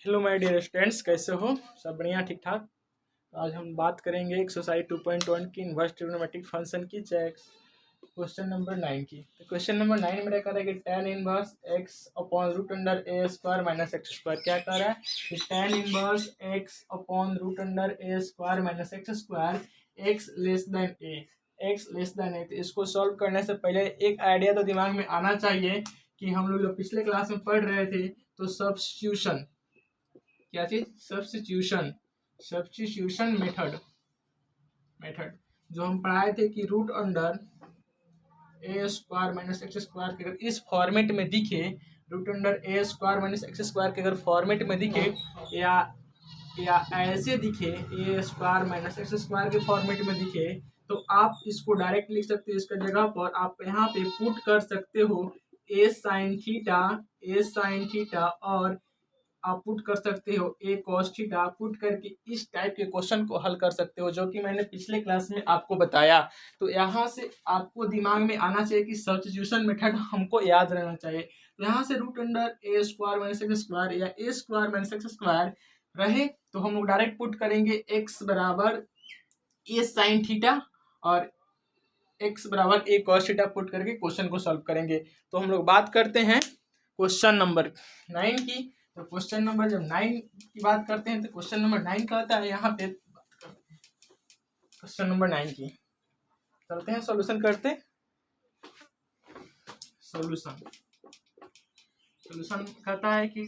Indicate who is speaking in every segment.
Speaker 1: Hello my dear students, कैसे हो? सब बढ़िया, ठीक ठाक। तो आज हम बात करेंगे एक्सरसाइज 2.1 की इनवर्स ट्रिग्नोमेट्रिक फंक्शन की चेक क्वेश्चन नंबर 9 की। तो क्वेश्चन नंबर 9 मेरा कह रहा है कि tan inverse x upon root under a square minus x square. क्या कह रहा है कि tan inverse x upon root under a square minus x square x less than a. तो इसको सॉल्व करने से पहले एक आइडिया तो दिमाग में आना चाहिए कि हम लोग पिछले क्लास में पढ़ रहे थे। तो सब्स्टिट्यूशन, क्या चीज? सब्स्टिट्यूशन मेथड जो हम पढ़ाए थे कि root under a square minus x square के अगर इस फॉर्मेट में दिखे, root under a square minus x square के अगर फॉर्मेट में दिखे या ऐसे दिखे ए स्क्वायर माइनस एक्स स्क्वायर के फॉर्मेट में दिखे, तो आप इसको डायरेक्ट लिख सकते हो। इसका जगह पर आप यहाँ पे पुट कर सकते हो ए साइन थीटा और आप पुट कर सकते हो ए कॉस थीटा। पुट करके इस टाइप के क्वेश्चन को हल कर सकते हो, जो कि मैंने पिछले क्लास में आपको बताया। तो यहाँ से आपको दिमाग में आना चाहिए कि सब्स्टिट्यूशन मेथड हमको याद रहना चाहिए। तो यहाँ से root under a square minus x square या a square minus x square रहे तो हम लोग डायरेक्ट पुट करेंगे एक्स बराबर ए साइन थीटा और एक्स बराबर ए कॉस थीटा पुट करके क्वेश्चन को सॉल्व करेंगे। तो हम लोग बात करते हैं क्वेश्चन नंबर 9 की। तो क्वेश्चन नंबर जब 9 की बात करते हैं तो क्वेश्चन नंबर 9 कहता है यहाँ पे, क्वेश्चन नंबर 9 की चलते हैं, सॉल्यूशन करते। सॉल्यूशन कहता है कि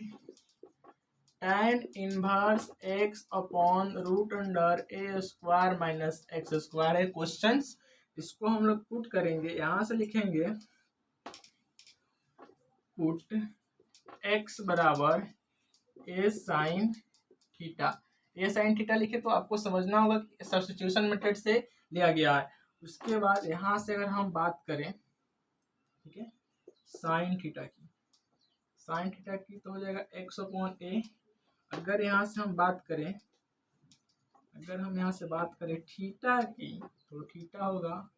Speaker 1: tan inverse x upon root under a square minus x square है क्वेश्चन। इसको हम लोग पुट करेंगे, यहाँ से लिखेंगे पुट x बराबर ए साइन थीटा। ए साइन थीटा लिखे तो आपको समझना होगा कि सब्स्टिट्यूशन मेथड से लिया गया है। उसके बाद यहाँ से अगर हम बात करें, ठीक है, साइन थीटा की तो हो जाएगा x अपॉन ए। अगर यहाँ से हम बात करें, थीटा की तो थीटा होगा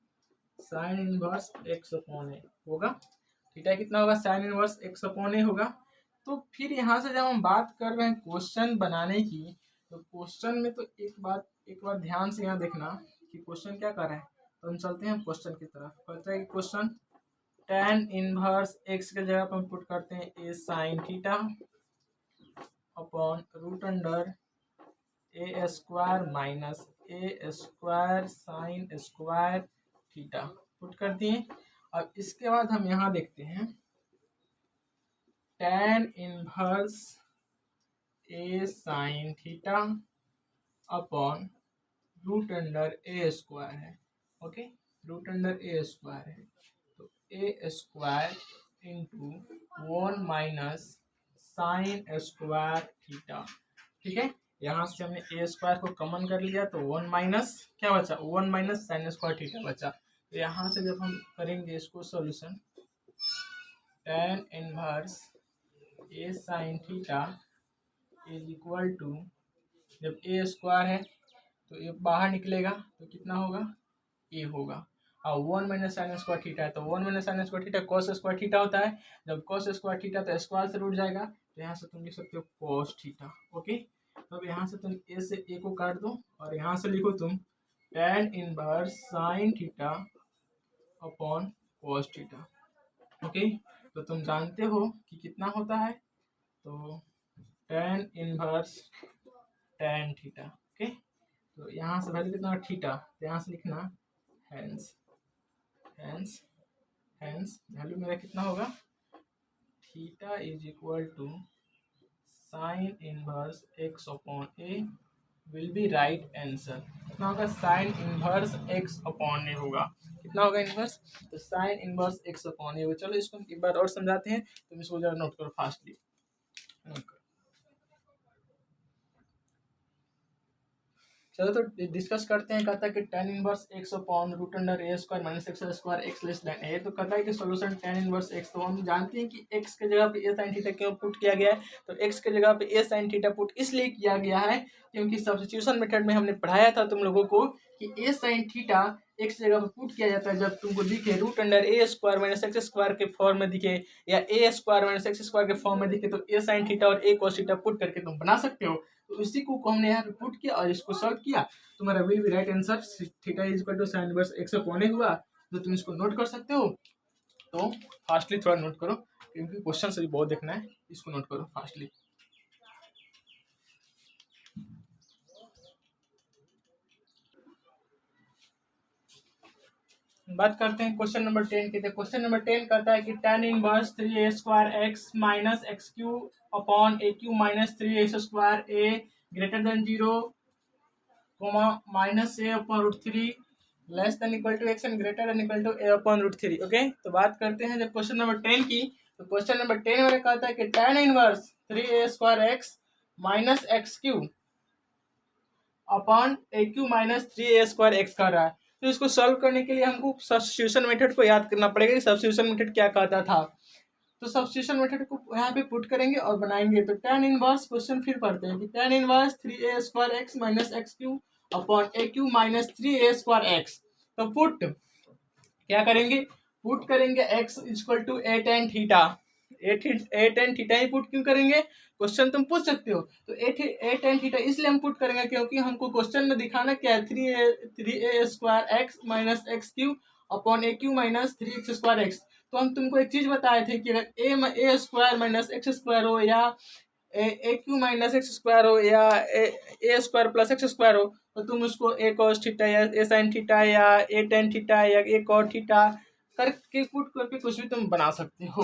Speaker 1: sine inverse x upon a होगा। थीटा कितना होगा? Sine inverse x upon a होगा। तो फिर यहाँ से जब हम बात कर रहे हैं क्वेश्चन बनाने की, तो क्वेश्चन में तो एक बात ध्यान से यहाँ देखना कि क्वेश्चन क्या कर रहा है। तो हम चलते हैं क्वेश्चन की तरफ। कहता है कि क्वेश्चन tan इनवर्स एक्स के जगह पर हम पुट करते हैं a sine theta upon root under a square minus a square sine square theta put कर दिए। अब इसके बाद हम यहाँ देखते हैं tan inverse a sine theta upon root under a square है। Okay, root under a square है तो a square into 1 minus sine square theta. ठीक है, यहाँ से हमने ए स्क्वायर को कॉमन कर लिया तो 1 माइनस क्या बचा? 1 माइनस साइन स्क्वायर थीटा बचा। तो यहाँ से जब हम करेंगे इसको solution, tan inverse a sine theta is equal to, जब ए स्क्वायर है तो ये बाहर निकलेगा तो कितना होगा? ए होगा। और 1 माइनस साइन स्क्वायर थीटा है तो 1 minus sine square theta cos square theta होता है। जब कॉस स्क्वायर थीटा तो स्क्वायर से रूट जाएगा, तो यहाँ से तुम लिख सकते हो कॉस थीटा। ओके, तो अब यहाँ से तुम ए से ए को काट दो और यहाँ से लिखो तुम tan inverse sine theta upon cos theta. Okay, तो तुम जानते हो कि कितना होता है, तो tan inverse tan theta. Okay, तो यहाँ से वैल्यू कितना? थीटा, तो यहाँ से लिखना हैंस वैल्यू मेरा कितना होगा? Theta is equal to sine inverse x upon a will be right answer. कितना होगा? Sine inverse x upon a होगा। कितना होगा इनवर्स? तो sine inverse x upon a होगा। चलो इसको एक बार और समझाते हैं, तुम इसको जरा नोट करो फास्टली। चलो तो डिस्कस करते हैं। कहता है कि tan inverse x upon root under a square minus x square x less than a. तो कहता है कि सॉल्यूशन tan इनवर्स एक्स। तो हम जानते हैं कि x के जगह पे ए साइन थीटा क्यों पुट किया गया है। तो x के जगह पे ए साइन थीटा पुट इसलिए किया गया है क्योंकि सब्स्टिट्यूशन मेथड में हमने पढ़ाया था तुम लोगों को कि ए साइन थीटा एक्स जगह पर पुट किया जाता है जब तुमको दिखे root under a square minus x square के फॉर्म में दिखे या a square minus x square के फॉर्म में दिखे तो ए साइन थीटा और ए कॉस थीटा पुट करके तुम बना सकते हो। तो इसी को हमने यहाँ पे पुट किया और इसको सॉल्व किया, तुम्हारा will be right answer theta is equal to sine inverse x upon a हुआ। तो तुम इसको नोट कर सकते हो। तो फास्टली थोड़ा नोट करो क्योंकि क्वेश्चन से भी बहुत देखना है, इसको नोट करो फास्टली। बात करते हैं क्वेश्चन नंबर 10 की। क्वेश्चन नंबर 10 कहता है कि tan inverse 3a square x minus x Q upon a Q minus 3x square a greater than 0 minus a upon root 3 less than equal to x and greater than equal to a upon root 3। Okay, तो बात करते हैं जब question number 10 की। तो question number 10 में कहता है कि tan inverse 3a square x minus x Q upon a Q minus 3a square x कर रहा है। तो इसको सॉल्व करने के लिए हमको सब्स्टिट्यूशन मेथड को याद करना पड़ेगा कि सब्स्टिट्यूशन मेथड क्या कहता था। तो सब्स्टिट्यूशन मेथड को यहाँ पे पुट करेंगे और बनाएंगे। तो tan इनवर्स क्वेश्चन फिर पढ़ते हैं कि tan inverse 3a square x minus x Q upon a Q minus 3a square x. तो पुट क्या करेंगे, पुट करेंगे x equal to a tan theta. A tan theta ही पुट क्यों करेंगे, क्वेश्चन तुम पूछ सकते हो। तो ए टेन थीटा इसलिए हम पुट करेंगे क्योंकि हमको क्वेश्चन में दिखाना क्या है, 3a square x minus x Q upon a Q minus 3x square x. तो हम तुमको एक चीज बताए थे कि अगर a square minus x square हो या a Q minus x square हो या a square plus x square हो तो तुम उसको ए कॉस थीटा या ए साइन थीटा या ए टेन थीटा या ए कॉट थीटा करके पुट करके कुछ भी तुम बना सकते हो।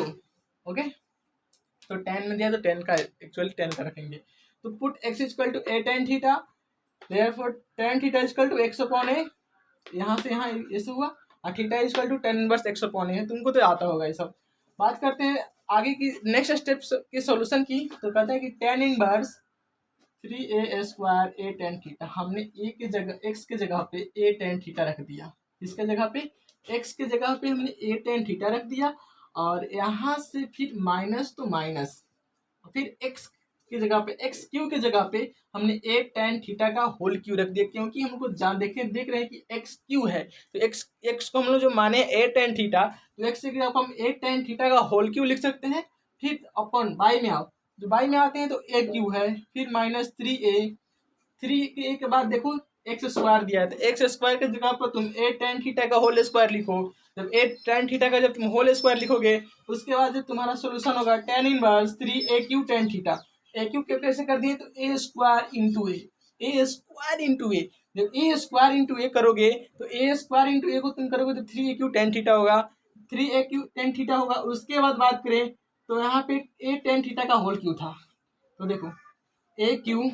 Speaker 1: ओके, तो 10 में दिया तो 10 का एक्चुअली 10 का रखेंगे। तो put x equal to a tan theta, therefore tan theta equal to x upon a, यहाँ से यहाँ ऐसे हुआ, और theta equal to tan inverse x upon a. तुमको तो आता होगा ये सब। बात करते हैं आगे की नेक्स्ट स्टेप्स के सॉल्यूशन की। तो कहता है कि टेन इनवर्स 3a स्क्वायर ए टेन थीटा, हमने ए के जगह एक्स के जगह पे ए टेन थीटा रख दिया। इसके जगह पे एक्स के जगह पे हमने ए टेन थीटा रख दिया और यहाँ से फिर माइनस तो माइनस, फिर एक्स की जगह पे एक्स क्यू की जगह पे हमने ए टेन थीटा का होल क्यू रख दिया क्योंकि हमको देख रहे हैं कि एक्स क्यू है। तो एक्स को हम लोग जो माने ए टेन थीटा, तो एक्स की जगह हम ए टेन थीटा का होल क्यू लिख सकते हैं। फिर अपन बाई में आओ, जो बाई में आते हैं तो ए क्यू है, फिर माइनस 3a के बाद देखो एक्स स्क्वायर दिया है, तो एक्स स्क्वायर की जगह पर तुम ए टेन थीटा का होल स्क्वायर लिखो। जब ए टेन थीटा का जब तुम होल स्क्वायर लिखोगे उसके बाद जब तुम्हारा सोल्यूशन होगा tan inverse 3a cube tan theta. A cube कैसे कर दिए, तो a square into a square into a. जब ए स्क्वायर इंटू ए करोगे तो ए स्क्वायर इंटू ए को तुम करोगे तो 3a क्यू टेन थीटा होगा, 3a क्यू टेन थीटा होगा। उसके बाद बात करें तो यहाँ पे ए टेन थीटा का होल क्यू था, तो देखो ए क्यू,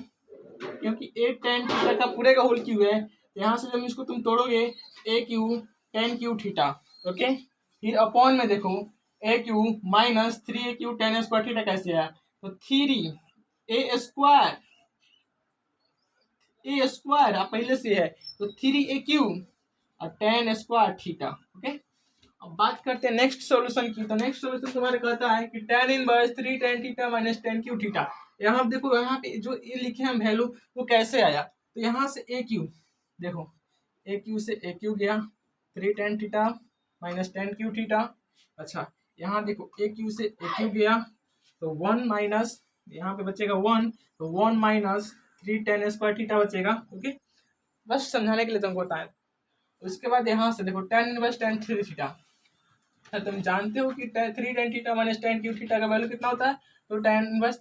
Speaker 1: क्योंकि ए टेन थीटा का पूरे का होल क्यू है, यहाँ से जब इसको तुम तोड़ोगे a cube tan cube theta. Okay, फिर अपॉन में देखो a Q minus 3a cube tan square theta कैसे आया, तो 3a स्क्वायर पहले से है तो 3a क्यू और टेन स्क्वायर थीटा। ओके, अब बात करते हैं नेक्स्ट सॉल्यूशन की। तो नेक्स्ट सॉल्यूशन तुम्हारे कहता है कि tan inverse 3 tan theta minus tan Q theta. यहाँ देखो यहाँ पे जो ए लिखे हैं वैल्यू वो कैसे आया, तो यहाँ से ए क्यू देखो, ए क्यू से ए क्यू गया 3 tan theta minus tan Q theta. अच्छा, यहाँ देखो ए क्यू से ए क्यू गया तो 1 माइनस, यहाँ पे बचेगा 1, तो 1 माइनस 3 tan स्क्वायर थीटा बचेगा। ओके, बस समझाने के लिए तुमको बताया। उसके बाद यहाँ से देखो tan inverse tan three theta, तुम जानते हो कि 3 tan theta minus tan Q theta का वैल्यू कितना होता है, तो tan inverse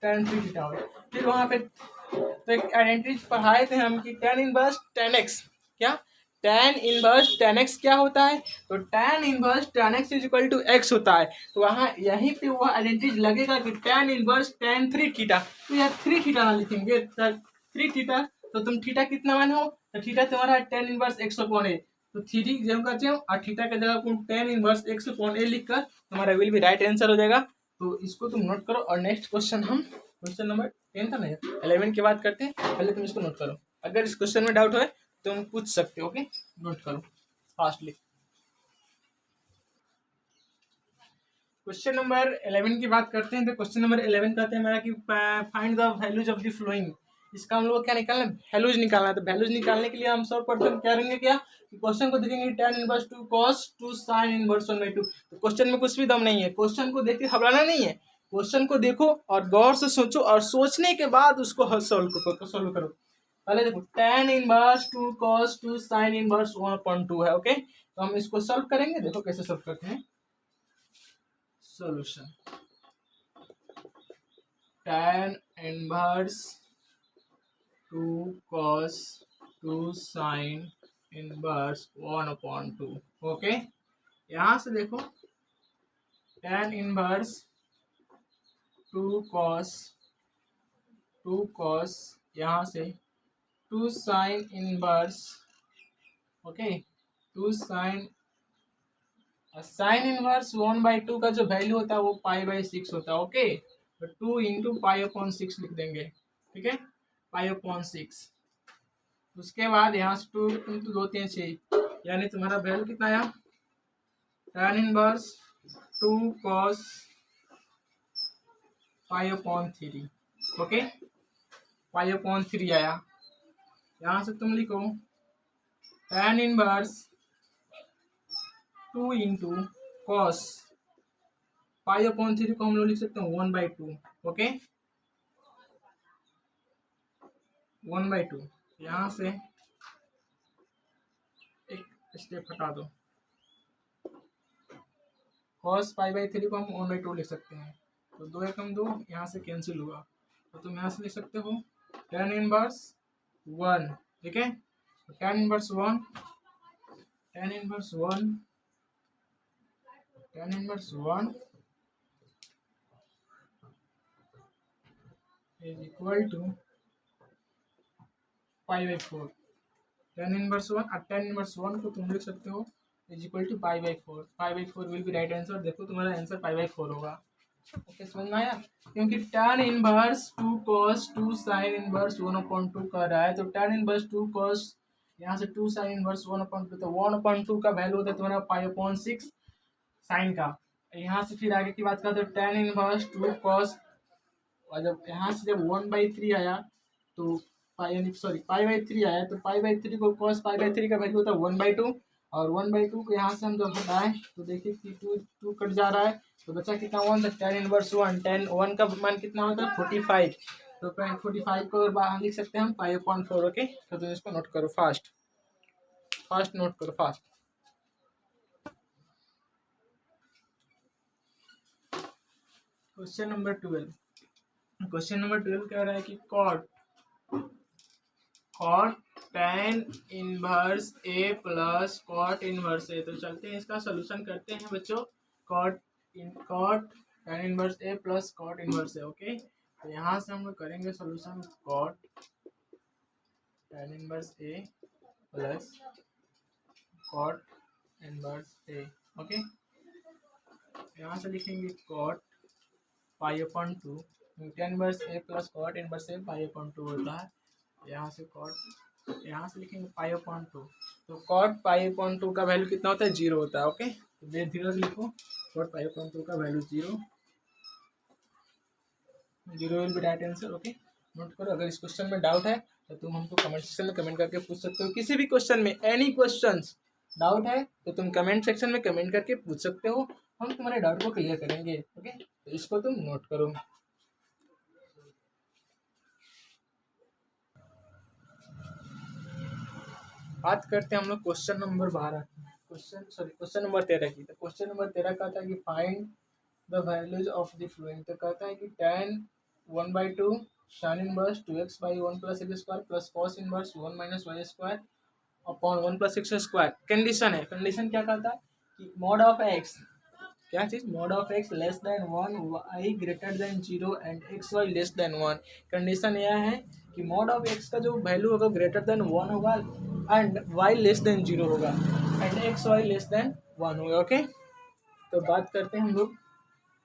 Speaker 1: tan three theta होगा। फिर वहाँ पे तो एक आइडेंटिटी पढ़ाए थे हम कि tan इनवर्स tan x, क्या tan इनवर्स tan x क्या होता है, तो tan inverse tan x is equal to x होता है। तो वहाँ यहीं पे वो आइडेंटिटी लगेगा कि tan inverse tan three theta, तो यहाँ थ्री थीटा ना लिखेंगे, थ्री थीटा तो तुम थीटा कितना मानो, तो थीटा तुम्हारा tan इनवर्स x अपॉन ए, तो थ्री जब करते हो और थीटा की जगह तुम tan इनवर्स x अपॉन ए लिखकर तुम्हारा विल भी राइट आंसर हो जाएगा। तो इसको तुम नोट करो और नेक्स्ट क्वेश्चन हम क्वेश्चन नंबर 10 था नहीं 11 की बात करते हैं। पहले तुम इसको नोट करो, अगर इस क्वेश्चन में डाउट हो तुम पूछ सकते हो। ओके, नोट करो फास्टली। क्वेश्चन नंबर 11 की बात करते हैं। तो क्वेश्चन नंबर 11 कहते हैं हमारा कि find the values of the flowing इसका हम लोग को क्या निकालना है, वैल्यूज निकालना है। तो वैल्यूज निकालने के लिए हम सर्वप्रथम क्या करेंगे, क्या क्वेश्चन को देखेंगे tan inverse 2 cos 2 sin inverse 1/2। तो क्वेश्चन में कुछ भी दम नहीं है, क्वेश्चन को देख के घबराना नहीं है, क्वेश्चन को देखो और गौर से सोचो और सोचने के बाद उसको सोल्व करो। पहले देखो tan inverse 2 cos 2 sin inverse 1/2 है। ओके, तो हम इसको सॉल्व करेंगे, देखो कैसे सॉल्व करते हैं। Solution tan inverse 2 cos 2 sin inverse 1/2। Okay, यहाँ से देखो tan इनवर्स 2 cos यहाँ से 2 sin inverse, okay 2 sin inverse 1/2 का जो वैल्यू होता है वो π/6 होता है। ओके, तो 2 इंटू π/6 लिख देंगे, ठीक है, π/6। उसके बाद यहाँ से 2 इंटू 2 3 6, यानी तुम्हारा वैल्यू कितना आया, tan इनवर्स 2 cos π/3। ओके, π/3 आया। यहाँ से तुम लिखो tan इनवर्स 2 इंटू कॉस π/3 को हम लोग लिख सकते हैं 1/2। ओके, 1/2। यहाँ से एक स्टेप हटा दो, cos π/3 को हम 1/2 लिख सकते हैं। तो 2 एकम 2, यहाँ से कैंसिल हुआ, तो तुम यहाँ से लिख सकते हो tan इनवर्स 1। ठीक है, तो tan inverse 1 is equal to π/4। tan inverse 1 और tan इनवर्स 1 को तुम लिख सकते हो is equal to π/4। π/4 will be right answer. देखो तुम्हारा आंसर π/4 होगा। ओके, समझ में आया, क्योंकि tan inverse 2 cos 2 sin inverse 1/2 कर रहा है, तो tan इनवर्स 2 cos यहाँ से 2 sin इनवर्स 1/2, तो 1/2 का वैल्यू होता है तुम्हारा π/6 साइन का। यहाँ से फिर आगे की बात करते हैं, tan इनवर्स 2 cos, और जब यहाँ से जब 1/3 आया तो π/3 आया, तो π/3 को cos π/3 का वैल्यू होता है 1/2, और 1/2 को यहाँ से हम जब हटाएं तो देखिए कि 2 कट जा रहा है, तो बचा कितना 1, तो tan इनवर्स 1, tan 1 का मान कितना होता है 45, तो 45 को बाहर लिख सकते हैं हम π/4। ओके, तो तुम इसको नोट करो, फास्ट नोट करो फास्ट। क्वेश्चन नंबर 12 कह रहा है कि cot tan inverse a plus cot inverse a। तो चलते हैं इसका सोल्यूशन करते हैं बच्चों। cot tan inverse a plus cot inverse a। Okay, तो यहाँ से हम लोग करेंगे solution cot tan inverse a plus cot inverse a। Okay, यहाँ से लिखेंगे cot π/2, tan inverse a plus cot inverse a π/2 होता है। यहाँ से लिखेंगे π/2, तो cot π/2 का वैल्यू कितना होता है 0 होता है। ओके, तो धीरे लिखो, cot π/2 का value 0 will be right answer. Okay, note करो। अगर इस क्वेश्चन में डाउट है तो तुम हमको कमेंट सेक्शन में कमेंट करके पूछ सकते हो। किसी भी क्वेश्चन में एनी क्वेश्चंस डाउट है तो तुम कमेंट सेक्शन में कमेंट करके पूछ सकते हो, हम तुम्हारे डाउट को क्लियर करेंगे। ओके, तो इसको तुम नोट करो। बात करते हैं हम लोग क्वेश्चन नंबर 12 क्वेश्चन नंबर 13 की। तो क्वेश्चन नंबर 13 कहता है कि find the values of the flowing. तो कहता है कि tan 1/2 sin inverse 2x/1 + x² plus cos inverse 1 - y² upon 1 + x²। Condition है, कंडीशन क्या कहता है कि mod ऑफ x, क्या चीज, mod of x less than 1, y greater than 0 and xy less than 1। Condition यह है कि mod ऑफ x का जो वैल्यू होगा ग्रेटर देन 1 होगा एंड y लेस देन 0 होगा एंड xy लेस देन 1 होगा। ओके, तो बात करते हैं हम लोग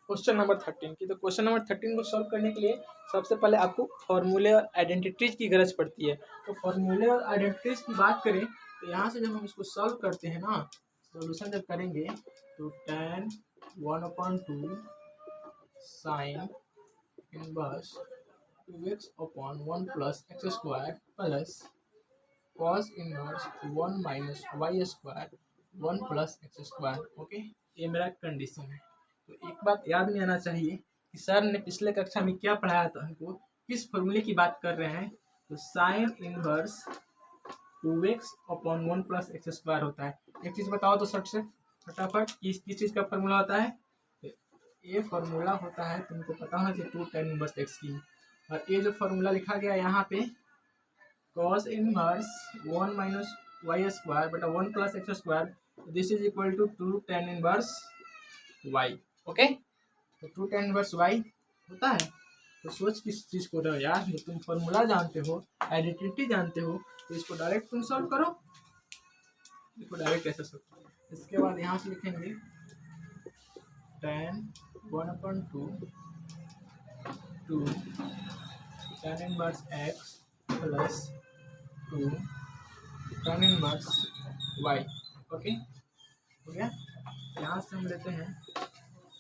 Speaker 1: क्वेश्चन नंबर 13 की। तो क्वेश्चन नंबर 13 को सॉल्व करने के लिए सबसे पहले आपको फॉर्मूले और आइडेंटिटीज की गरज पड़ती है। तो फॉर्मूले और आइडेंटिटीज की बात करें तो यहाँ से जब हम इसको सॉल्व करते हैं ना, सॉल्यूशन जब करेंगे तो tan 1/2 sin inverse 2x upon 1 plus x square plus cos inverse 1 minus y square 1 plus x square. Okay, ये मेरा कंडीशन है। तो एक बात याद नहीं आना चाहिए कि सर ने पिछले कक्षा में क्या पढ़ाया था, हमको किस फॉर्मूले की बात कर रहे हैं। तो sine inverse 2x upon 1 plus x square होता है। एक चीज़ बताओ तो सट से फटाफट, किस चीज़ का फॉर्मूला होता है। ये फॉर्मूला होता है, तुमको पता होना चाहिए 2 tan इनवर्स एक्स की। और ये जो फॉर्मूला लिखा गया यहाँ पे cos inverse 1 minus y square बटा 1 plus x square, this is equal to 2 tan inverse y. Okay, तो 2 tan इनवर्स वाई होता है। तो सोच किस चीज़ को रहो यार, जब तुम फॉर्मूला जानते हो, आइडेंटिटी जानते हो, तो इसको डायरेक्ट तुम सॉल्व करो। इसको डायरेक्ट कैसे सॉल्व करो। इसके बाद यहाँ से लिखेंगे tan 1/2 2 tan inverse x plus 2 tan inverse y। Okay, हो गया। यहाँ से हम लेते हैं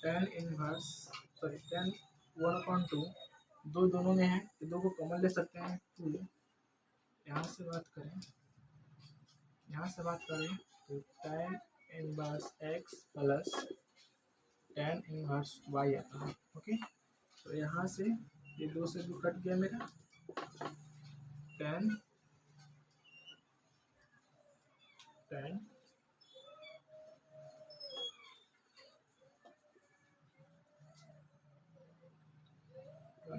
Speaker 1: tan इनवर्स tan 1/2, दोनों में है तो 2 को कॉमन ले सकते हैं 2। यहाँ से बात करें तो tan inverse x plus tan inverse y आता है। ओके, तो यहाँ से ये 2 से 2 कट गया मेरा, tan 1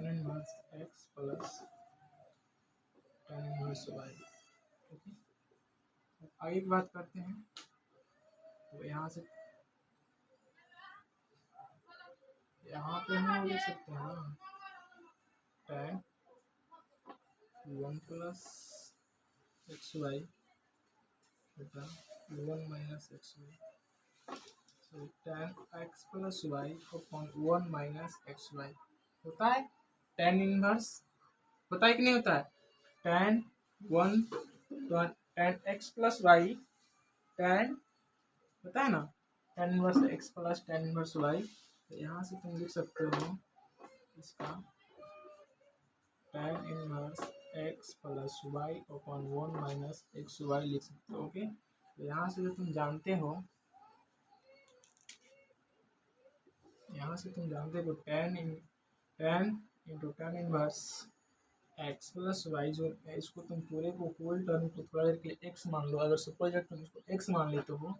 Speaker 1: inverse x plus tan inverse y। Okay, आगे की बात करते हैं। तो यहाँ पे हम लिख सकते हैं ना tan 1 प्लस एक्स वाई बटा 1 minus x y. So tan x plus y upon 1 minus x y होता है tan इनवर्स। होता है कि नहीं होता है? tan x plus y tan होता है ना, tan inverse x plus tan inverse y. तो यहाँ से तुम लिख सकते हो इसका tan inverse x plus y upon 1 minus x y लिख सकते हो। ओके, तो यहाँ से जो तुम जानते हो tan into tan inverse x plus y जो है, इसको तुम पूरे को होल टर्म को थोड़ा देर के लिए x मान लो। अगर सपोज तुम इसको x मान लेते हो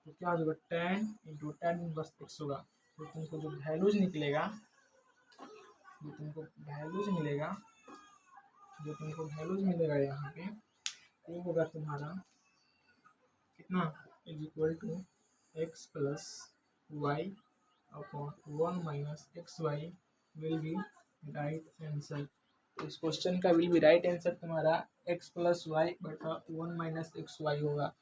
Speaker 1: तो क्या होगा, tan into tan inverse x होगा। तो तुमको जो वैल्यूज मिलेगा यहाँ पे वो होगा तुम्हारा कितना, is equal to x plus y upon 1 minus x y will be right answer. इस क्वेश्चन का विल बी राइट आंसर तुम्हारा x प्लस वाई बटा 1 माइनस एक्स वाई होगा।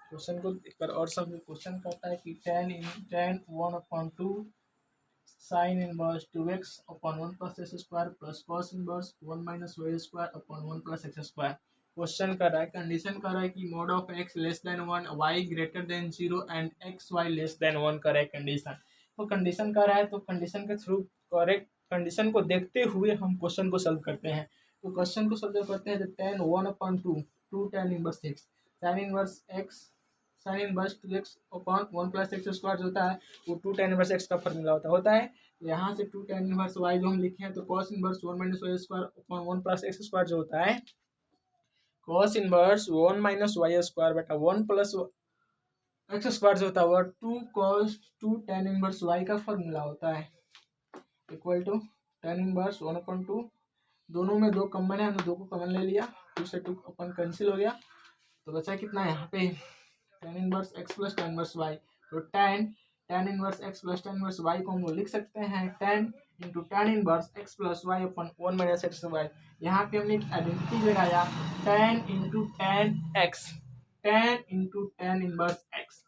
Speaker 1: क्वेश्चन को एक बार और सब क्वेश्चन कहता है कि tan 1/2 sine inverse 2x upon 1 plus x square plus cos inverse 1 minus y square upon 1 plus x square. Question कर रहा है, कंडीशन कर रहा है कि mod of x less than 1, y greater than 0 and x y less than 1 का condition. तो condition कर रहा है, तो कंडीशन के थ्रू करेक्ट कंडीशन को देखते हुए हम क्वेश्चन को सॉल्व करते हैं। तो क्वेश्चन को सॉल्व करते हैं तो tan 1/2 2 tan inverse x sign inverse 2x upon 1 plus x square होता है, वो 2 tan इनवर्स x का फॉर्मूला होता है। यहाँ से 2 tan इनवर्स y जो हम लिखे हैं, तो cos inverse 1 minus y square upon 1 plus x square जो होता है, cos inverse 1 minus y square बटा 1 प्लस एक्स स्क्वायर जो होता है वो 2 tan इनवर्स y का फॉर्मूला होता है, इक्वल टू tan इनवर्स 1/2। दोनों में 2 कॉमन है, 2 को कॉमन ले लिया, 2 से 2 अपन कैंसिल हो गया, तो बचा कितना यहाँ पे tan inverse x plus tan inverse y। तो tan inverse x plus tan inverse y को हम लोग लिख सकते हैं tan into tan inverse x plus y अपन 1 माइनस एक्स वाई। यहाँ पे हमने एक आइडेंटिटी लगाया tan into tan inverse x।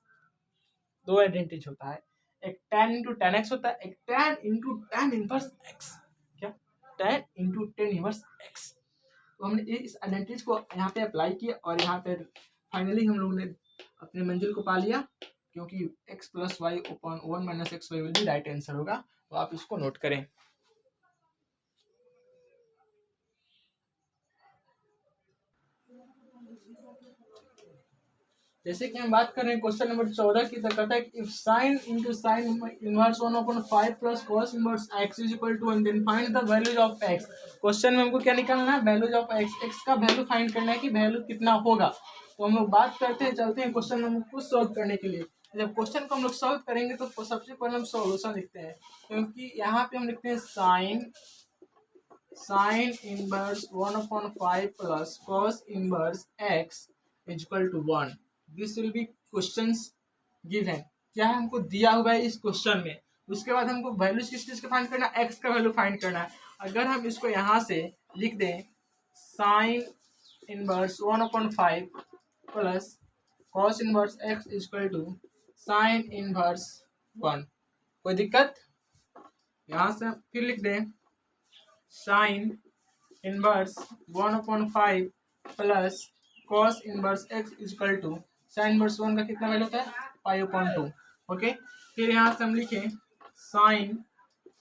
Speaker 1: 2 identity होता है, एक tan इंटू tan x होता है, एक tan into tan inverse x। क्या tan into tan inverse x। तो हमने इस आइडेंटिटी को यहाँ पे अप्लाई किया और यहाँ पे फाइनली हम लोगों ने अपने मंजिल को पा लिया, क्योंकि x plus y upon 1 minus x y will be right answer होगा। तो आप इसको नोट करें। जैसे कि हम बात कर रहे हैं क्वेश्चन नंबर 14 की, तो कहता है if sine into sine inverse 1/5 plus cos inverse x is equal to 1, then find the values of x. Question में हमको क्या निकालना है, वैल्यूज ऑफ एक्स, एक्स का वैल्यू फाइंड करना है कि वैल्यू कितना होगा। तो हम लोग बात करते हैं, चलते हैं क्वेश्चन नंबर को सॉल्व करने के लिए। जब क्वेश्चन को हम लोग सॉल्व करेंगे तो सबसे पहले हम सॉल्यूशन लिखते हैं, क्योंकि यहाँ पे हम लिखते हैं sine inverse 1/5 plus cos inverse x is equal to 1। This will be questions given, क्या है हमको दिया हुआ है इस क्वेश्चन में। उसके बाद हमको वैल्यूज किस चीज का फाइंड करना है, एक्स का वैल्यू फाइंड करना है। अगर हम इसको यहाँ से लिख दें sine inverse 1/5 plus cos inverse x is equal to sine inverse 1, कोई दिक्कत। यहाँ से फिर लिख दें sine inverse 1/5 plus cos inverse x is equal to sine inverse 1 का कितना वैल्यू होता है, 5/2। ओके, फिर यहाँ से हम लिखें साइन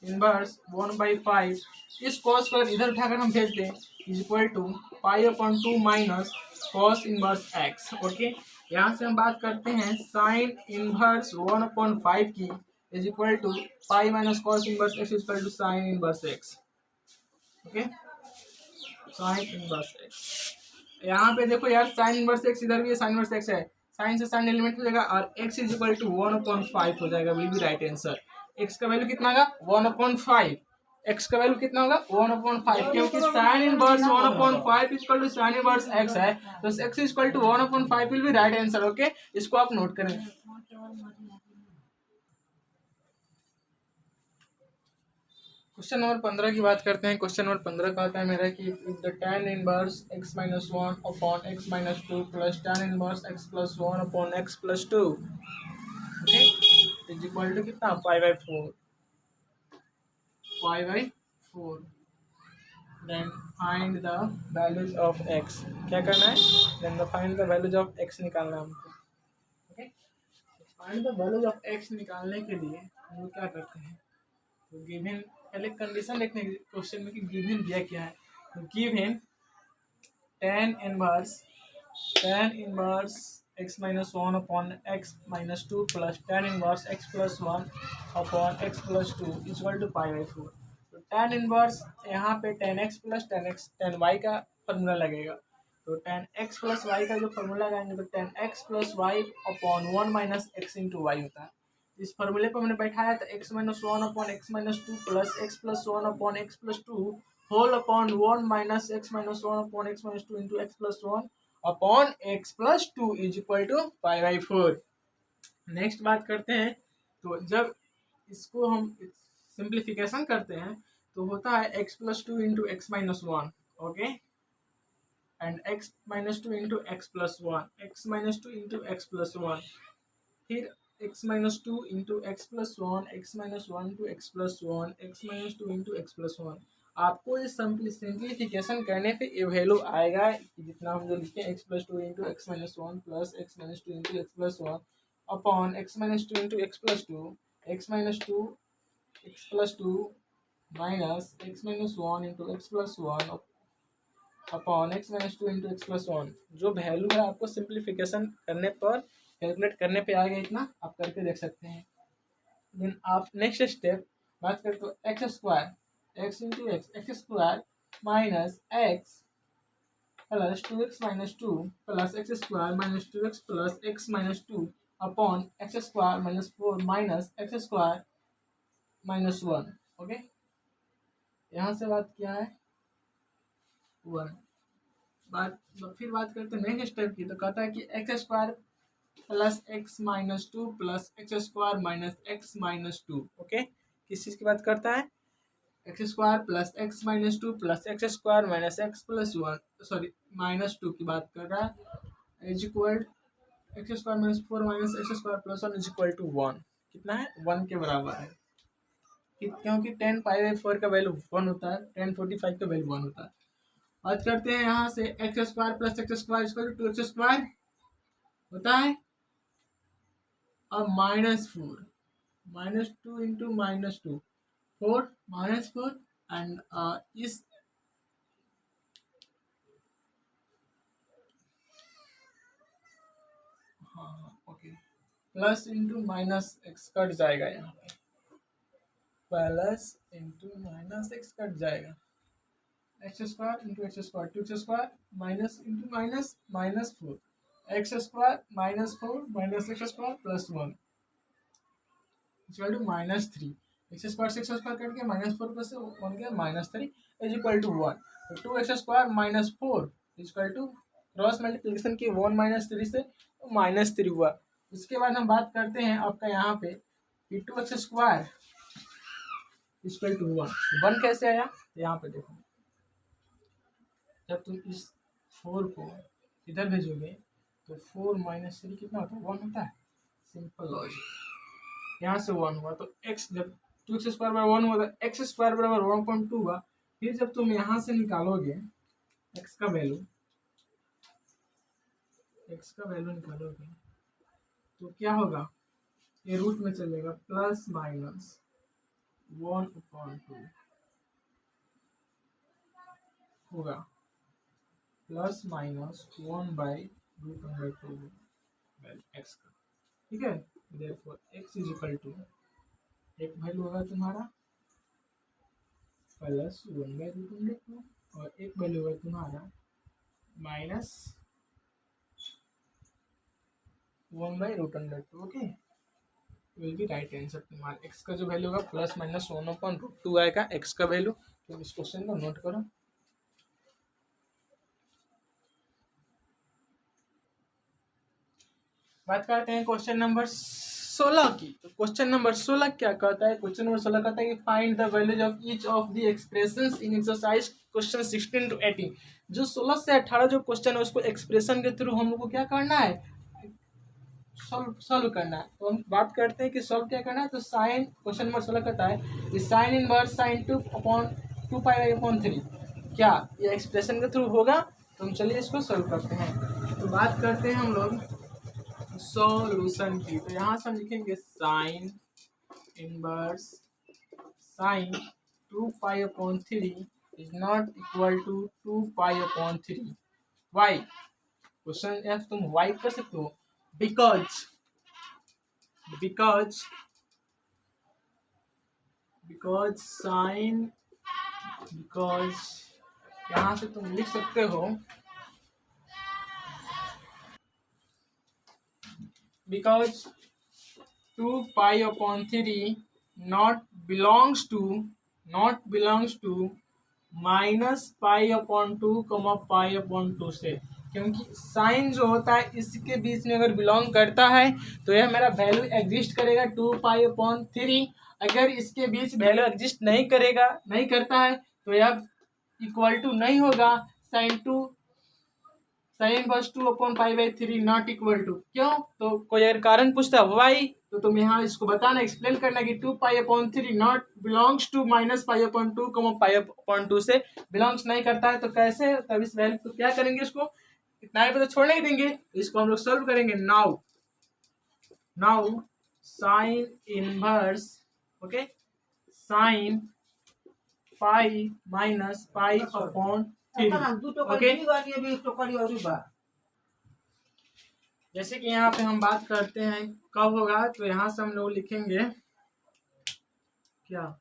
Speaker 1: इनवर्स 1/5, इस कॉस को इधर उठाकर हम भेज दें is equal to 5/2 minus cos inverse x. Okay, यहाँ से हम बात करते हैं साइन इनवर्स 1/5 की is equal to pi minus cos inverse x is equal to sine inverse x. Okay, sine inverse x, यहाँ पे देखो यार साइन इनवर्स एक्स इधर भी है, साइन इनवर्स एक्स है, साइन से साइन एलिमेंट हो जाएगा और एक्स इज इक्वल टू 1/5 हो जाएगा, will be right answer. X का वैल्यू कितना होगा 1/5, एक्स का वैल्यू कितना होगा 1/5, क्योंकि sine inverse 1/5 is equal to sine inverse x है, तो x is equal to 1/5 will be right answer. Okay, इसको आप नोट करें। क्वेश्चन नंबर 15 की बात करते हैं। क्वेश्चन नंबर 15 का आता है मेरा कि if the tan inverse x minus 1 upon x minus 2 plus tan inverse x plus 1 upon x plus 2 is equal to कितना 5/4, 5/4, then find the values of x। क्या करना है, then the find the values of x निकालना है हमको। Okay, find the values of x निकालने के लिए हम लोग क्या करते हैं, तो गिवन पहले कंडीशन लिखने के क्वेश्चन में कि गिवन दिया क्या है, तो given tan inverse x minus 1 upon x minus 2 plus tan inverse x plus 1 upon x plus 2 equal to 5/4। तो tan इनवर्स यहाँ पे tan x plus tan y का फॉर्मूला लगेगा, तो tan x प्लस y का जो फॉर्मूला लगाएंगे तो tan x plus y upon 1 minus x into y होता है। इस फॉर्मूले पर हमने बैठाया था x minus 1 upon x minus 2 plus x plus 1 upon x plus 2 whole upon 1 minus x minus 1 upon x minus 2 into x plus 1 upon x plus 2 is equal to 5/4। Next बात करते हैं, तो जब इसको हम सिंप्लीफिकेशन करते हैं तो होता है x plus 2 into x minus 1, okay, and x minus 2 into x plus 1, x minus 2 into x plus 1, फिर x minus 2 into x plus 1, x minus 1 to x plus 1, x minus 2 into x plus 1। आपको ये simplification करने पे ये value आएगा कि जितना हम जो लिखे x plus 2 into x minus 1 plus x minus 2 into x plus 1 upon x minus 2 into x plus 2, x minus 2 x plus 2 minus x minus 1 into x plus 1 upon x minus 2 into x plus 1। जो value है आपको simplification करने पर calculate करने पे आ गया, इतना आप करके देख सकते हैं। देन आप नेक्स्ट स्टेप बात करें तो x square, x into x, x square minus x plus 2x minus 2 plus x square minus 2x plus x minus 2 upon x square minus 4 minus x square minus 1। Okay, यहाँ से बात क्या है 1। फिर बात करते हैं नेक्स्ट स्टेप की, तो कहता है कि x square plus x minus 2 plus x square minus x minus 2। Okay, किस चीज़ की बात करता है, x square plus x minus 2 plus x square minus x plus 1, sorry minus 2 की बात कर रहा है, is equal x square minus 4 minus x square plus 1 is equal to 1। कितना है 1 के बराबर है, क्योंकि 10 पाई/4 का वैल्यू 1 होता है, 1045 का वैल्यू 1 होता है। बात करते हैं यहाँ से x square plus x square equal to 2x square होता है और -4, -2 इंटू -2 4 -4 एंड इस plus into minus x cut जाएगा, यहाँ पे plus into minus x cut जाएगा, x square into x square, two x square minus into minus minus four, x square minus four minus x square plus one equal to minus three, x square से x square cut गया, minus four plus one गया minus three is equal to one. तो two x square minus four is equal to cross multiplication की one minus three से minus three हुआ। उसके बाद हम बात करते हैं आपका यहाँ पे कि two x square equal to one, one कैसे आया, तो यहाँ पे देखो जब तुम इस फोर को इधर भेजोगे तो फोर माइनस थ्री कितना होता है, वन होता है, सिंपल लॉजिक। यहाँ से वन हुआ तो एक्स, जब टू एक्स स्क्वायर बराबर वन हुआ तो एक्स स्क्वायर बराबर 1.2 हुआ। फिर जब तुम यहाँ से निकालोगे एक्स का वैल्यू, एक्स का वैल्यू निकालोगे तो क्या होगा, ये रूट में चलेगा, प्लस माइनस 1/2 होगा, प्लस माइनस 1/√2 एक्स का, ठीक है। Therefore x is equal to, एक वैल्यू होगा तुम्हारा प्लस 1/√2 और एक वैल्यू होगा तुम्हारा minus 1/√2, okay. Will be right answer तुम्हारा, एक्स का जो वैल्यू होगा प्लस माइनस 1/√2 आएगा एक्स का वैल्यू। तो इस क्वेश्चन को नोट करो। बात करते हैं क्वेश्चन नंबर 16 की। तो क्वेश्चन नंबर 16 क्या कहता है, क्वेश्चन नंबर 16 कहता है कि find the values of each of the expressions in exercise question 16 to 18। जो 16 से 18 जो क्वेश्चन है उसको एक्सप्रेशन के थ्रू हम लोग को क्या करना है, सॉल्व करना है। तो हम बात करते हैं कि सॉल्व क्या करना है। तो साइन, क्वेश्चन नंबर 16 कहता है कि साइन इनवर्स साइन 2 2 क्या ये एक्सप्रेशन के थ्रू होगा। तो हम चलिए इसको सॉल्व करते हैं। तो बात करते हैं हम लोग सॉल्यूशन की। तो यहाँ से हम लिखेंगे sine inverse sine 2π/3 is not equal to 2π/3। Why, question है तुम वाई कर सकते हो, बिकॉज साइन, बिकॉज यहाँ से तुम लिख सकते हो because 2π/3 not belongs to -π/2, π/2 से, क्योंकि साइन जो होता है इसके बीच में अगर बिलोंग करता है तो यह मेरा वैल्यू एग्जिस्ट करेगा 2π/3। अगर इसके बीच वैल्यू एग्जिस्ट नहीं करता है तो यह इक्वल टू नहीं होगा sine inverse 2/π/3 not equal to. क्यों, तो कोई अगर कारण पूछता है वाई, तो तुम यहाँ इसको बताना, एक्सप्लेन करना कि 2π/3 नॉट बिलोंग्स टू -π/2, π/2 से बिलोंग्स नहीं करता है। तो कैसे, तब इस वैल्यू को क्या करेंगे, इसको इतना ही पे तो छोड़ने ही देंगे, इसको हम लोग सॉल्व करेंगे। Now sine inverse, okay, sine pi minus π/3, okay. जैसे कि यहाँ पे हम बात करते हैं कब होगा, तो यहाँ से हम लोग लिखेंगे क्या,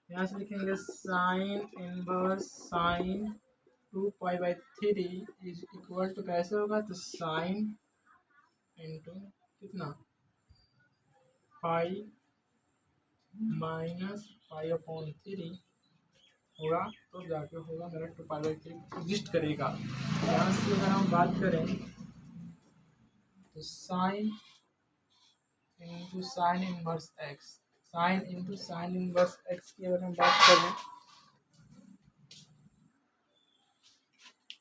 Speaker 1: यहाँ से लिखेंगे sine inverse sine 2π/3 is equal to कैसे होगा, तो साइन इंटू कितना पाई माइनस π/3 होगा, तो जाके होगा मेरा 2π/3 एग्जिस्ट करेगा। यहाँ से अगर हम बात करें तो sign into sine inverse x, sign into sine inverse x की अगर हम बात करें,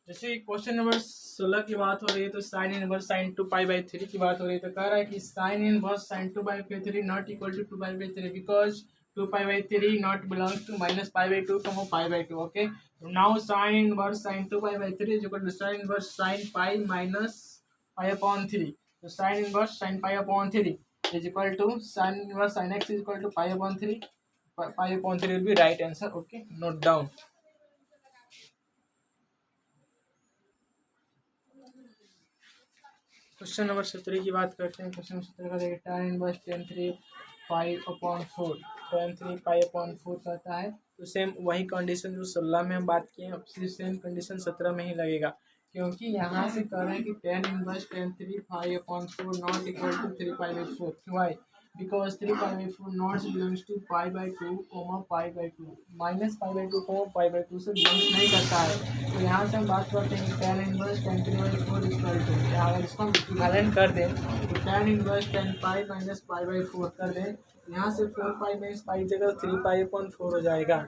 Speaker 1: जैसे क्वेश्चन नंबर 16 की बात हो रही है तो साइन इनवर्स साइन 2π/3 की बात हो रही है। तो कह रहा है कि sine inverse sine 2π/3 not equal to 2π/3 because 2π/3 not belongs to -π/2, π/2, okay. Now sine inverse sine 2π/3 is equal to sine inverse sine pi minus π/3। तो sine inverse sine π/3 is equal to sine inverse sine x is equal to π/3, π/3 will be right answer, okay, note down. Question number 17 की बात करते हैं। Question 17 का देखिए tan inverse tan 3 pi upon 4 tan 3 pi upon 4 कहता है। तो same वही कंडीशन जो 16 में हम बात किए हैं, फिर सेम कंडीशन 17 में ही लगेगा, क्योंकि यहाँ से कह रहे हैं कि tan inverse tan 3 pi upon 4 not equal to 3 pi by 4। Why? Because 3 pi by 4 not belongs to pi by 2 pi by 2 minus pi by 2 pi by 2 से बिलोंग्स नहीं करता है। तो यहाँ से हम बात करते हैं कि tan inverse tan 3 by 4 equal to, अगर इसको हम इक्विवेलेंट कर दें तो tan inverse tan pi minus pi by 4 कर दें, यहाँ से 4 पाई माइनस पाई जगह 3 पाई अपॉन 4 हो जाएगा।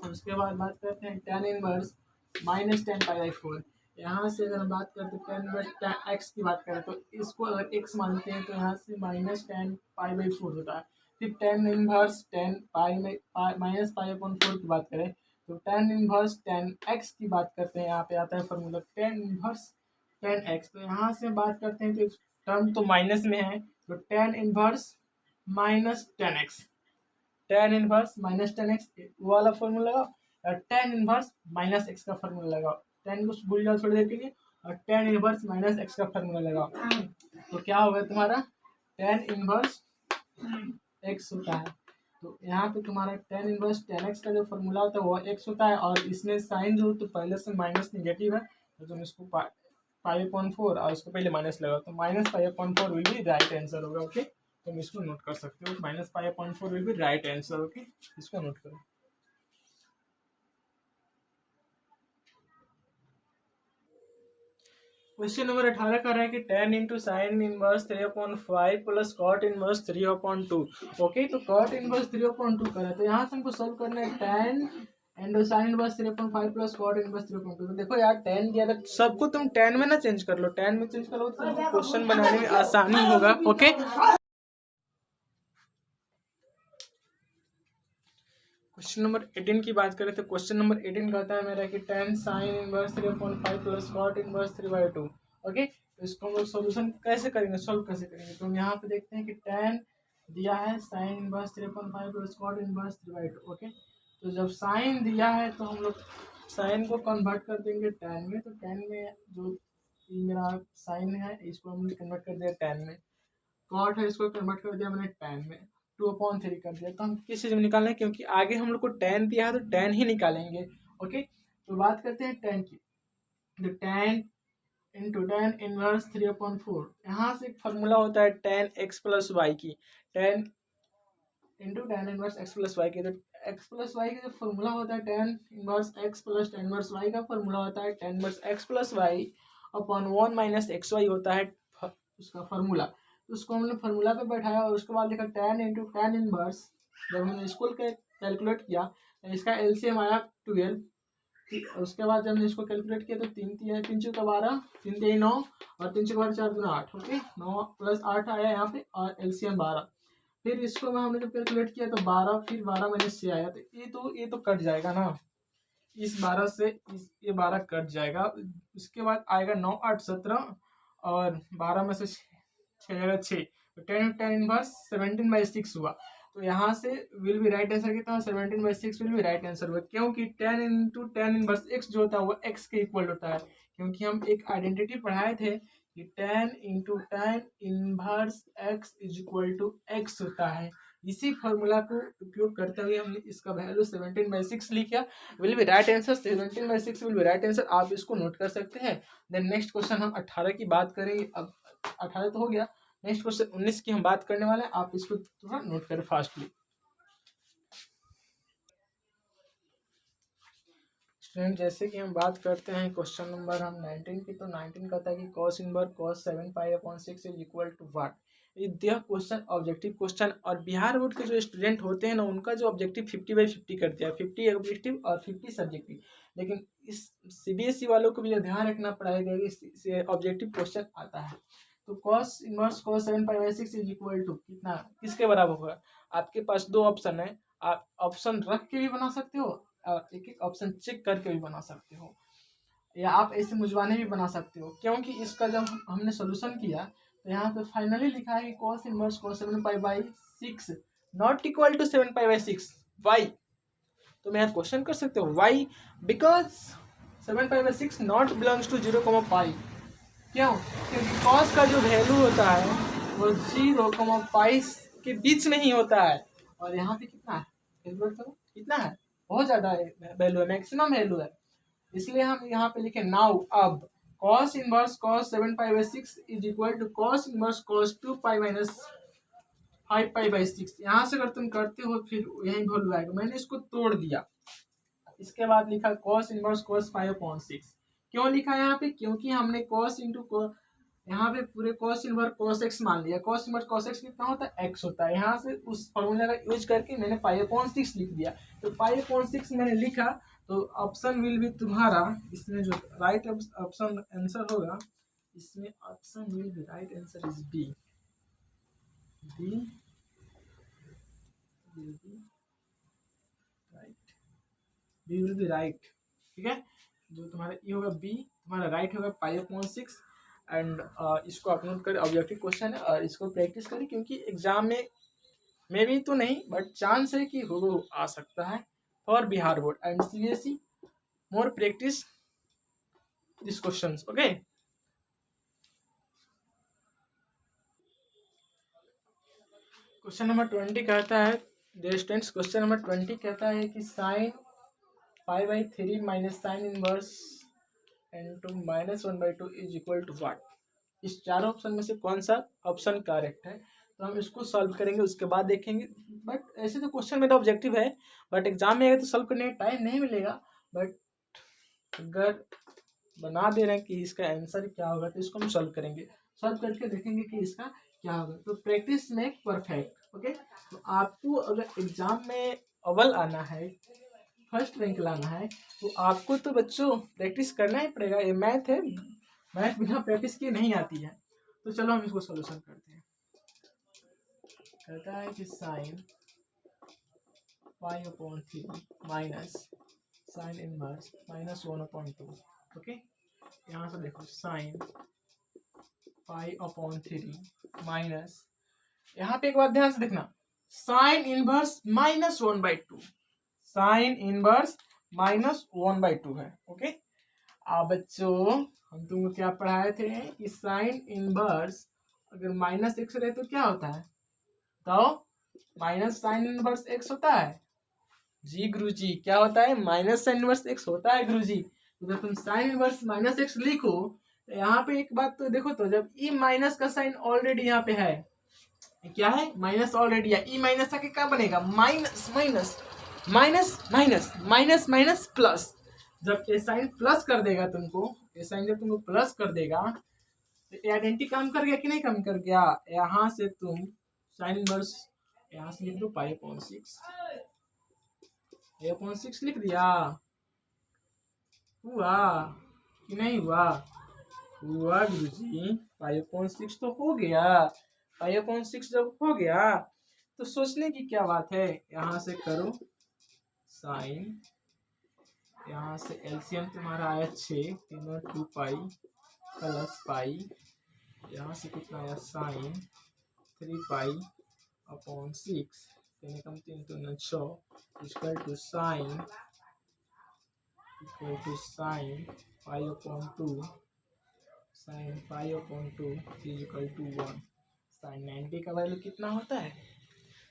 Speaker 1: उसके बाद बात करते हैं tan inverse minus tan pi by 4। यहाँ से अगर हम बात करते हैं tan इनवर्स tan एक्स की बात करें तो इसको अगर x मानते हैं तो यहाँ से माइनस tan पाई बाई 4 होता है। फिर tan इनवर्स tan पाई में माइनस पाई अपॉन 4 की बात करें तो tan इनवर्स tan x की बात करते हैं, यहाँ पे आता है formula tan inverse tan x। तो यहाँ से बात करते हैं तो टर्म तो माइनस में है, तो tan inverse minus tan x, tan inverse minus tan x वो वाला फॉर्मूला लगाओ, और tan इनवर्स माइनस x का फॉर्मूला लगाओ। tan को भूल जाओ थोड़ी देर के लिए, और tan इनवर्स माइनस x का फॉर्मूला लगाओ, तो क्या होगा तुम्हारा tan इनवर्स x होता है। तो यहाँ पे तुम्हारा tan इनवर्स tan x का जो फॉर्मूला होता है वो x होता है, और इसमें साइन जो तो पहले से माइनस निगेटिव है, तो तुम इसको पाई अपॉन 4 और उसको पहले माइनस लगाओ, तो minus pi upon 4 will be right answer होगा। ओके, तुम इसको नोट कर सकते हो, minus pi upon 4 will be right answer. Okay, इसको नोट करो। क्वेश्चन नंबर 18 का है कि tan into sine inverse 3/5 plus cot inverse 3/2। Okay, तो कॉट इनवर्स 3/2 करें तो यहाँ से हमको सोल्व करना है tan and sine inverse 3/5 plus cot inverse 3/2। तो देखो यार tan दिया था, सबको तुम tan में ना चेंज कर लो, tan में चेंज कर लो तो क्वेश्चन बनाने में आसानी होगा। ओके, क्वेश्चन नंबर 18 की बात करें तो क्वेश्चन नंबर 18 कहता है मेरा कि tan sine inverse 3/5 plus cot inverse 3/2। Okay, तो इसको हम लोग सोल्यूशन कैसे करेंगे, सोल्व कैसे करेंगे, तो हम यहाँ पे देखते हैं कि tan दिया है sine inverse 3/5 plus cot inverse 3/2। Okay, तो जब साइन दिया है तो हम लोग साइन को कन्वर्ट कर देंगे tan में, तो tan में जो मेरा साइन है इसको हमने कन्वर्ट कर दिया tan में, कॉट है इसको कन्वर्ट कर दिया मैंने tan में, 2/3 कर दिया। तो हम किस चीज़ में निकालना है, क्योंकि आगे हम लोग को tan दिया है तो tan ही निकालेंगे। ओके, तो बात करते हैं tan की, तो tan इंटू tan इनवर्स 3/4, यहाँ से एक फार्मूला होता है tan x प्लस वाई की, tan into tan inverse x plus y की। तो x प्लस वाई का जो फॉर्मूला होता है tan inverse x plus tan inverse y का फॉर्मूला होता है tan inverse x plus y upon 1 minus x y होता है उसका फॉर्मूला। तो उसको हमने फॉर्मूला पे बैठाया और उसके बाद लिखा tan इंटू tan इनवर्स। जब हमने इसको कैलकुलेट किया तो इसका एलसीएम आया 12। उसके बाद जब हमने इसको कैलकुलेट किया तो 3 चौका 12, 3 3 9 और 3 चौका 4 गुना 8। ओके, 9 प्लस 8 आया यहाँ पे और एलसीएम 12। फिर इसको में हमने जब कैलकुलेट किया तो 12, फिर 12 माइनस 6 आया, तो ये तो कट जाएगा ना, इस 12 से ये 12 कट जाएगा। उसके बाद आएगा 9 8 17 और 12 में से 6 जाएगा 6, तो tan इनवर्स 17/6 हुआ। तो यहाँ से विल बी राइट आंसर कितना, 17/6 विल बी राइट आंसर हुआ, क्योंकि tan into tan inverse x जो होता है वो x के इक्वल होता है, क्योंकि हम एक आइडेंटिटी पढ़ाए थे कि tan into tan inverse x is equal to x होता है। इसी फॉर्मूला को उपयोग करते हुए हमने इसका वैल्यू 17/6 लिखा, will be right answer 17/6 will be right answer, आप इसको नोट कर सकते हैं। देन नेक्स्ट क्वेश्चन हम 18 की बात करेंगे। अब 18 तो हो गया, नेक्स्ट क्वेश्चन 19 की हम बात करने वाले हैं, आप इसको थोड़ा नोट करें फास्टली। स्टूडेंट, जैसे कि हम बात करते हैं क्वेश्चन नंबर हम 19 की, तो 19 कहता है कि cos inverse cos 7 pi upon 6 is equal to what. यह क्वेश्चन ऑब्जेक्टिव क्वेश्चन, और बिहार बोर्ड के जो स्टूडेंट होते हैं ना उनका जो ऑब्जेक्टिव 50/50 कर दिया है, 50 ऑब्जेक्टिव और 50 सब्जेक्टिव। लेकिन इस सीबीएसई वालों को भी यह ध्यान रखना पड़ेगा कि इससे ऑब्जेक्टिव क्वेश्चन आता है। तो cos inverse cos 7 pi by 6 is equal to कितना, किसके बराबर होगा। आपके पास दो ऑप्शन है, आप ऑप्शन रख के भी बना सकते हो और एक एक ऑप्शन चेक करके भी बना सकते हो, या आप ऐसे मुझवाने भी बना सकते हो, क्योंकि इसका जब हमने सोल्यूशन किया तो यहाँ पे फाइनली लिखा है कि cos inverse cos 7 pi by 6 not equal to 7 pi by 6। Why, तो मैं क्वेश्चन कर सकते हो why, because 7 pi by 6 not belongs to 0, pi. क्यों? क्योंकि कॉस का जो वैल्यू होता है वो 0, के बीच में ही होता है, और यहाँ पे कितना है, कैलकुलेट करो कितना है, बहुत ज़्यादा वैल्यू है, मैक्सिमम वैल्यू है। इसलिए हम यहाँ पे लिखे नाउ, अब cos inverse cos 7π/6 is equal to cos inverse cos 2π minus 5π/6। यहाँ से अगर तुम करते हो फिर यही वैल्यू आएगा, मैंने इसको तोड़ दिया। इसके बाद लिखा cos इनवर्स cos 5/6। क्यों लिखा यहाँ पे? क्योंकि हमने cos इंटू यहाँ पे पूरे cos इनवर्स cos x मान लिया। cos इनवर्स cos x कितना होता है? x होता है। यहाँ से उस फॉर्मूला का यूज करके मैंने π/6 लिख दिया। तो π/6 मैंने लिखा, तो ऑप्शन विल बी तुम्हारा, इसमें जो राइट ऑप्शन आंसर होगा, इसमें option will be right answer is B. B will be right, B will be right. ठीक है, जो तुम्हारा ई होगा बी, तुम्हारा राइट होगा π/6। एंड इसको अपलोड कर, ऑब्जेक्टिव क्वेश्चन है और इसको प्रैक्टिस करें, क्योंकि एग्जाम में भी तो नहीं बट चांस है कि हो आ सकता है for Bihar board and CBSE। More practice this questions, okay. Question number 20 कहता है, डियर स्टूडेंट्स, क्वेश्चन नंबर 20 कहता है कि sine π/3 minus sine inverse into -1/2 is equal to what. इस चारों ऑप्शन में से कौन सा ऑप्शन करेक्ट है? तो हम इसको सॉल्व करेंगे, उसके बाद देखेंगे। बट ऐसे तो क्वेश्चन मेरा ऑब्जेक्टिव है, बट एग्जाम में अगर तो सॉल्व करने का टाइम नहीं मिलेगा। बट अगर बना दे रहे हैं कि इसका आंसर क्या होगा, तो इसको हम सॉल्व करेंगे, सॉल्व करके देखेंगे कि इसका क्या होगा। तो प्रैक्टिस मेक परफेक्ट, ओके। तो आपको अगर एग्जाम में अव्वल आना है, फर्स्ट रैंक लाना है, तो आपको तो बच्चों प्रैक्टिस करना ही पड़ेगा। ये मैथ है, मैथ बिना प्रैक्टिस किए नहीं आती है। तो चलो हम इसको सॉल्यूशन करते हैं। कहता है कि sine π/3 minus sine inverse -1/2, okay. यहाँ से देखो साइन π/3 माइनस, यहाँ पे एक बात ध्यान से देखना, साइन इनवर्स -1/2, साइन इनवर्स -1/2 है, ओके। अब बच्चों हम तुमको क्या पढ़ाए थे कि साइन इनवर्स अगर -x रहे तो क्या होता है? तो माइनस साइन इनवर्स x होता है जी गुरुजी। क्या होता है? माइनस साइन इनवर्स x होता है गुरुजी। तो जब तुम साइन इनवर्स -x लिखो, तो यहाँ पे एक बात तो देखो, तो जब ई माइनस का साइन ऑलरेडी यहाँ पे है, क्या है? माइनस ऑलरेडी है, ई माइनस आके क्या बनेगा? Minus minus minus minus minus minus plus. जब ए साइन प्लस कर देगा तुमको, ए साइन जब तुमको प्लस कर देगा, तो आइडेंटिटी काम कर गया कि नहीं काम कर गया? यहाँ से तुम साइन इनवर्स यहाँ से लिख दो π/6 लिख दिया। हुआ कि नहीं हुआ? हुआ गुरुजी, π/6 तो हो गया। π/6 जब हो गया तो सोचने की क्या बात है, यहाँ से करो साइन, यहाँ से एलसीएम तुम्हारा आया 6, 2π प्लस पाई, यहाँ से कितना आया साइन 3π/6, 3 कम 3 तो 9 equal to sine π/2, sine π/2 is equal to 1। Sine 90 का वैल्यू कितना होता है?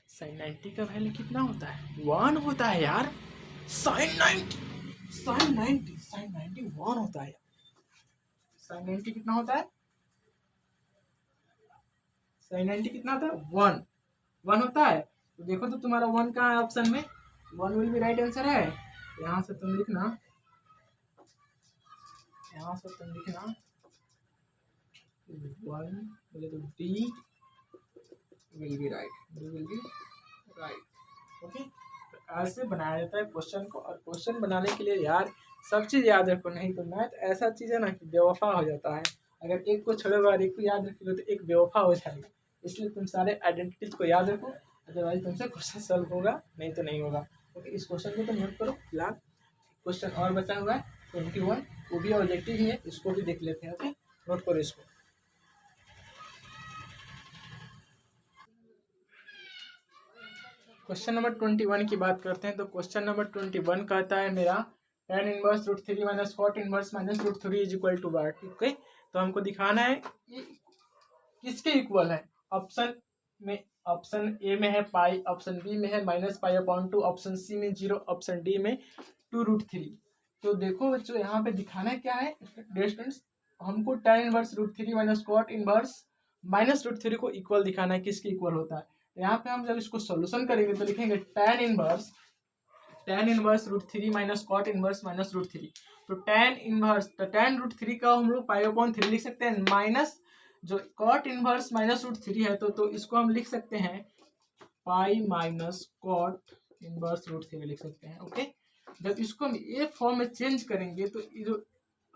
Speaker 1: साइन 90 का वैल्यू कितना होता है? 1 होता है यार। साइन 90 1 होता है। साइन 90 कितना होता है? साइन 90 कितना होता है? 1 होता है। तो देखो तो तुम्हारा 1 कहाँ है ऑप्शन में? 1 विल बी राइट आंसर है। यहाँ से तुम लिखना, यहाँ से तुम लिखना 1 बोले तो D will be right, D will be right, okay. तो ऐसे बनाया जाता है क्वेश्चन को, और क्वेश्चन बनाने के लिए यार सब चीज़ याद रखो, नहीं तो मैथ ऐसा चीज़ है ना कि बेवफा हो जाता है। अगर एक को छोड़ोगे और एक को याद रखोगे तो एक बेवफा हो जाएगा। इसलिए तुम सारे आइडेंटिटीज को याद रखो, अदरवाइज तुमसे क्वेश्चन सॉल्व होगा नहीं तो नहीं होगा, ओके। इस क्वेश्चन को तुम नोट करो। फिलहाल क्वेश्चन और बचा हुआ है 21, वो भी ऑब्जेक्टिव ही है, इसको भी देख लेते हैं, ओके। नोट करो इसको। क्वेश्चन नंबर 21 की बात करते हैं। तो क्वेश्चन नंबर 21 कहता है मेरा tan इनवर्स √3 माइनस cot inverse minus √3 is equal to what, okay. तो हमको दिखाना है कि किसके इक्वल है। ऑप्शन ए में है पाई, ऑप्शन बी में है -π/2, ऑप्शन सी में 0, ऑप्शन डी में 2√3। तो देखो बच्चों यहाँ पे दिखाना क्या है स्टूडेंट्स, हमको tan इनवर्स √3 माइनस cot इनवर्स -√3 को इक्वल दिखाना है, किसके इक्वल होता है। यहाँ पे हम जब इसको सोल्यूशन करेंगे तो लिखेंगे tan इनवर्स √3 माइनस cot इनवर्स -√3। तो tan √3 का हम लोग π/3 लिख सकते हैं, माइनस जो cot इनवर्स -√3 है तो इसको हम लिख सकते हैं पाई माइनस cot इनवर्स √3 लिख सकते हैं। ओके, जब इसको हम ये फॉर्म में चेंज करेंगे तो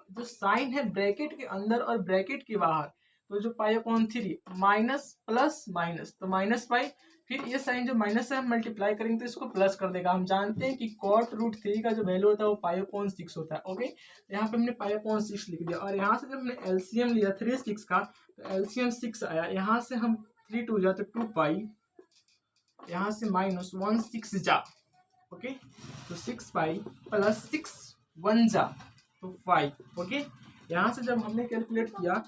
Speaker 1: जो साइन है ब्रैकेट के अंदर और ब्रैकेट के बाहर, तो जो π/3 माइनस प्लस माइनस तो -π, फिर ये साइन जो माइनस से हम मल्टीप्लाई करेंगे तो इसको प्लस कर देगा। हम जानते हैं कि cot √3 का जो वैल्यू होता है वो π/6 होता है। ओके, यहाँ पे हमने π/6 लिख दिया और यहाँ से जब हमने एलसीएम लिया 3 6 का तो एलसीएम 6 आया। यहाँ से हम 3 2 जा तो 2π, यहाँ से -1 6 जा। ओके, तो 6π प्लस 6 1 जा तो 5। ओके, यहाँ से जब हमने कैलकुलेट किया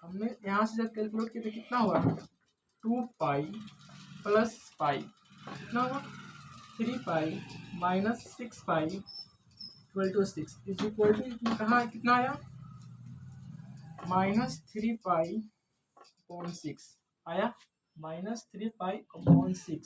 Speaker 1: तो कितना हुआ 2π प्लस पाई कितना हुआ 3π minus 6π equal to 6 is equal to कहाँ कितना आया -3π/6 आया, -3π/6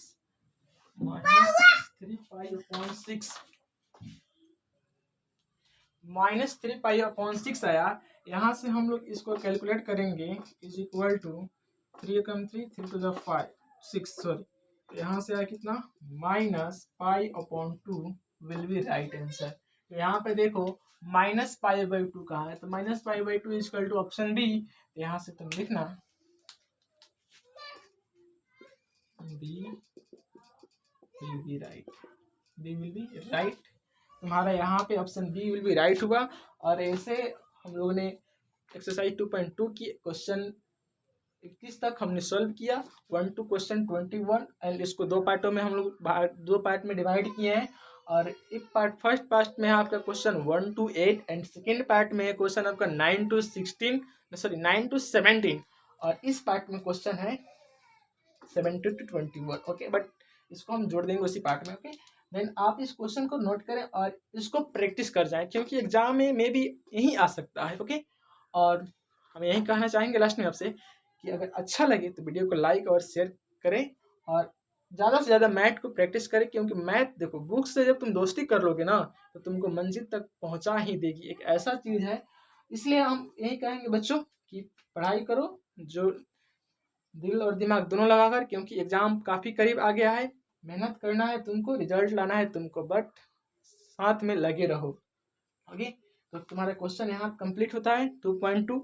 Speaker 1: -3π/6 आया। यहाँ से हम लोग इसको कैलकुलेट करेंगे इज इक्वल टू 3 कम 3 3 टू द 5 6 सॉरी, यहाँ से आया कितना -π/2 विल बी राइट आंसर। तो यहाँ पे देखो -π/2 कहाँ है, तो -π/2 is equal to option B. तो यहाँ से तुम लिखना बी विल बी राइट, तुम्हारा यहाँ पे option B will be right हुआ। और ऐसे हम लोगों ने एक्सरसाइज 2.2 की क्वेश्चन 21 तक हमने सॉल्व किया, 1 to क्वेश्चन 21, एंड इसको दो पार्टों में हम लोग दो पार्ट में डिवाइड किए हैं। और एक पार्ट फर्स्ट पार्ट में है आपका question 1 to 8 and second part में है क्वेश्चन आपका 9 to 17 और इस पार्ट में क्वेश्चन है 17 to 21। ओके, बट इसको हम जोड़ देंगे उसी पार्ट में। ओके, देन आप इस क्वेश्चन को नोट करें और इसको प्रैक्टिस कर जाएं, क्योंकि एग्जाम में भी यही आ सकता है। ओके, और हम यही कहना चाहेंगे लास्ट में आपसे कि अगर अच्छा लगे तो वीडियो को लाइक और शेयर करें और ज़्यादा से ज़्यादा मैथ को प्रैक्टिस करें, क्योंकि मैथ देखो बुक से जब तुम दोस्ती कर लोगे ना तो तुमको मंजिल तक पहुंचा ही देगी, एक ऐसा चीज़ है। इसलिए हम यही कहेंगे बच्चों कि पढ़ाई करो जो दिल और दिमाग दोनों लगाकर, क्योंकि एग्ज़ाम काफ़ी करीब आ गया है। मेहनत करना है तुमको, रिजल्ट लाना है तुमको, बट साथ में लगे रहो। ओके, तो तुम्हारा क्वेश्चन यहाँ कंप्लीट होता है 2.2।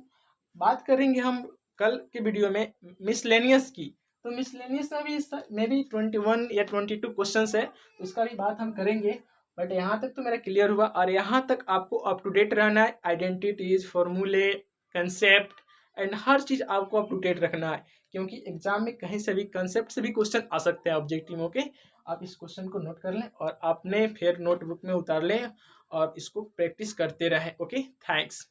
Speaker 1: बात करेंगे हम कल के वीडियो में मिसलेनियस की, तो मिसलेनियस में भी 21 या 22 क्वेश्चंस है, तो उसका भी बात हम करेंगे। बट यहाँ तक तो मेरा क्लियर हुआ, और यहाँ तक आपको अप टू डेट रहना है। आइडेंटिटीज, फॉर्मूले, कंसेप्ट एंड हर चीज़ आपको अप टू डेट रखना है, क्योंकि एग्जाम में कहीं से भी कंसेप्ट से भी क्वेश्चन आ सकते हैं ऑब्जेक्टिव। ओके, आप इस क्वेश्चन को नोट कर लें और आपने फिर नोटबुक में उतार लें और इसको प्रैक्टिस करते रहें। Okay, thanks.